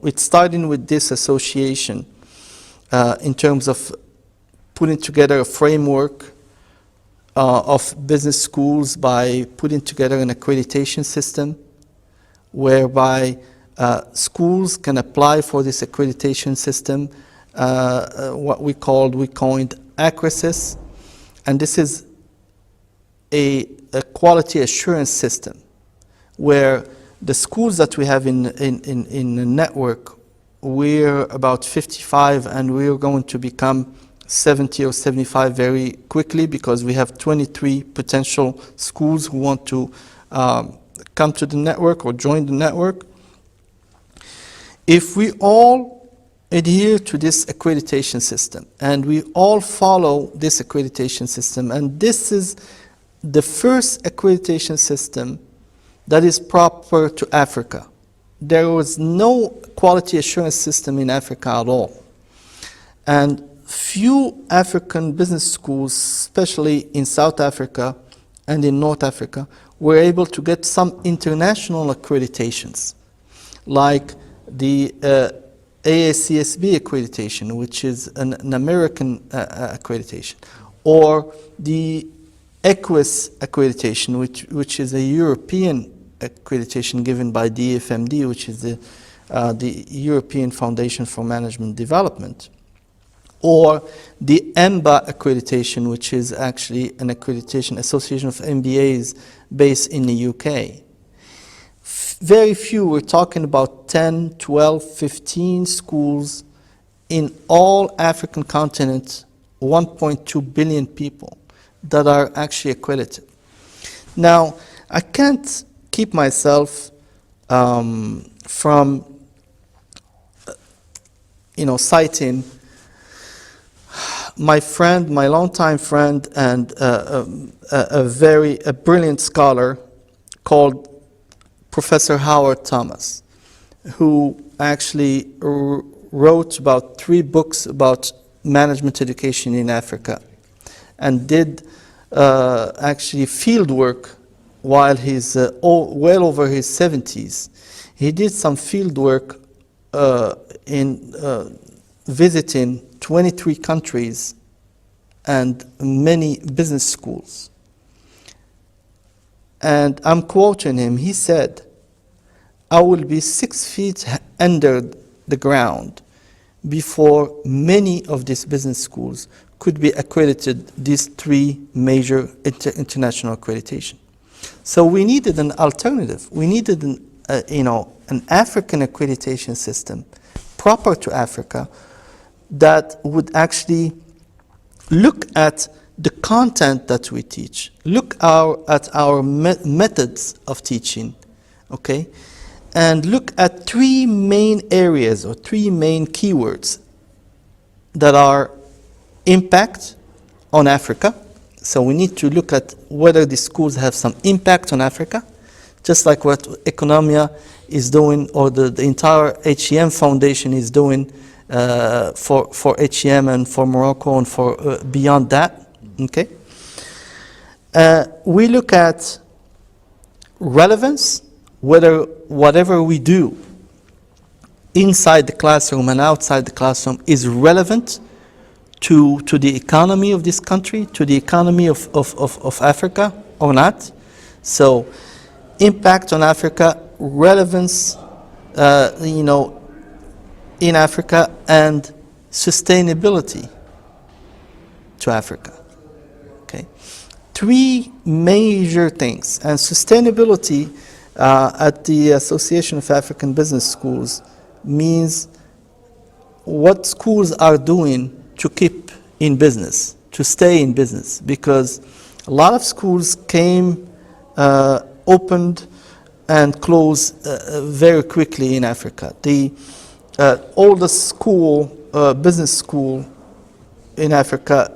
it's starting with this association in terms of putting together a framework of business schools by putting together an accreditation system whereby schools can apply for this accreditation system, what we coined ACRASYS, and this is a quality assurance system where the schools that we have in the network, we're about 55 and we're going to become 70 or 75 very quickly because we have 23 potential schools who want to come to the network or join the network. If we all adhere to this accreditation system and we all follow this accreditation system, and this is the first accreditation system that is proper to Africa. There was no quality assurance system in Africa at all. And few African business schools, especially in South Africa and in North Africa, were able to get some international accreditations, like the AACSB accreditation, which is an American accreditation, or the EQUIS accreditation, which is a European accreditation given by DFMD, which is the European Foundation for Management Development, or the EMBA accreditation, which is actually an accreditation association of MBAs based in the UK. Very few, we're talking about 10, 12, 15 schools in all African continents, 1.2 billion people that are actually accredited. Now, I can't keep myself from, citing my friend, my longtime friend, and a brilliant scholar called Professor Howard Thomas, who actually wrote about 3 books about management education in Africa, and did actually field work while he's well over his 70s. He did some field work in visiting 23 countries and many business schools. And I'm quoting him, he said, "I will be 6 feet under the ground before many of these business schools could be accredited these 3 major international accreditation." So we needed an alternative. We needed an African accreditation system proper to Africa that would actually look at the content that we teach, look at our methods of teaching, okay, and look at 3 main areas or 3 main keywords that are impact on Africa. So we need to look at whether the schools have some impact on Africa, just like what Elquammah is doing, or the entire HEM Foundation is doing for HEM and for Morocco and for beyond that. Okay. We look at relevance, whether whatever we do inside the classroom and outside the classroom is relevant to the economy of this country, to the economy of Africa or not. So impact on Africa, relevance, in Africa, and sustainability to Africa. Okay, 3 major things. And sustainability at the Association of African Business Schools means what schools are doing to keep in business, to stay in business, because a lot of schools came, opened, and closed very quickly in Africa. The oldest school, business school in Africa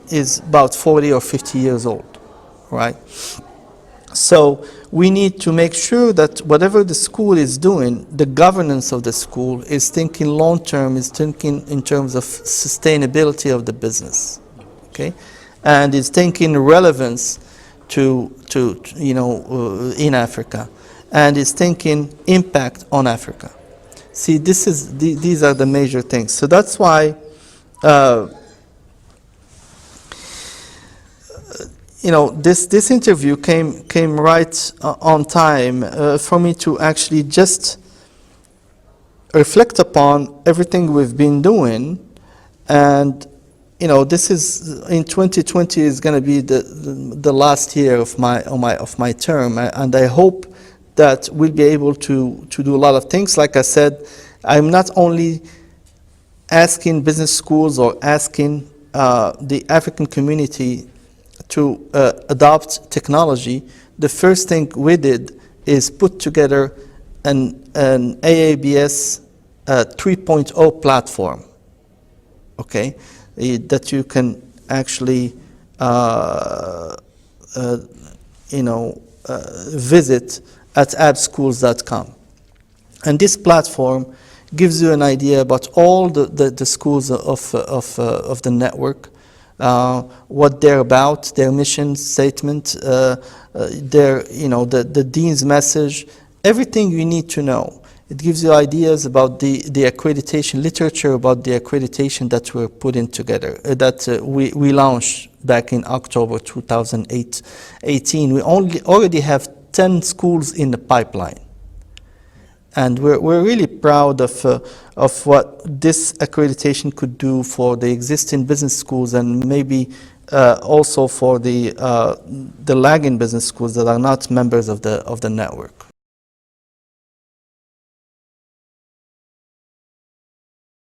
is about 40 or 50 years old, right? So we need to make sure that whatever the school is doing, the governance of the school is thinking long term, is thinking in terms of sustainability of the business, okay? And is thinking relevance to in Africa, and is thinking impact on Africa. See, these are the major things. So that's why, uh, this interview came right on time for me to actually just reflect upon everything we've been doing. And this is in 2020 is going to be the last year of my term, and I hope that we'll be able to do a lot of things. Like I said, I'm not only asking business schools or asking the African community to adopt technology. The first thing we did is put together an AABS 3.0 platform, okay, that you can actually visit at abschools.com. And this platform gives you an idea about all the schools of the network, what they're about, their mission statement, the dean's message, everything you need to know. It gives you ideas about the accreditation literature, about the accreditation that we're putting together, that we launched back in October 2018. We already have 10 schools in the pipeline. And we're really proud of what this accreditation could do for the existing business schools, and maybe also for the lagging business schools that are not members of the network.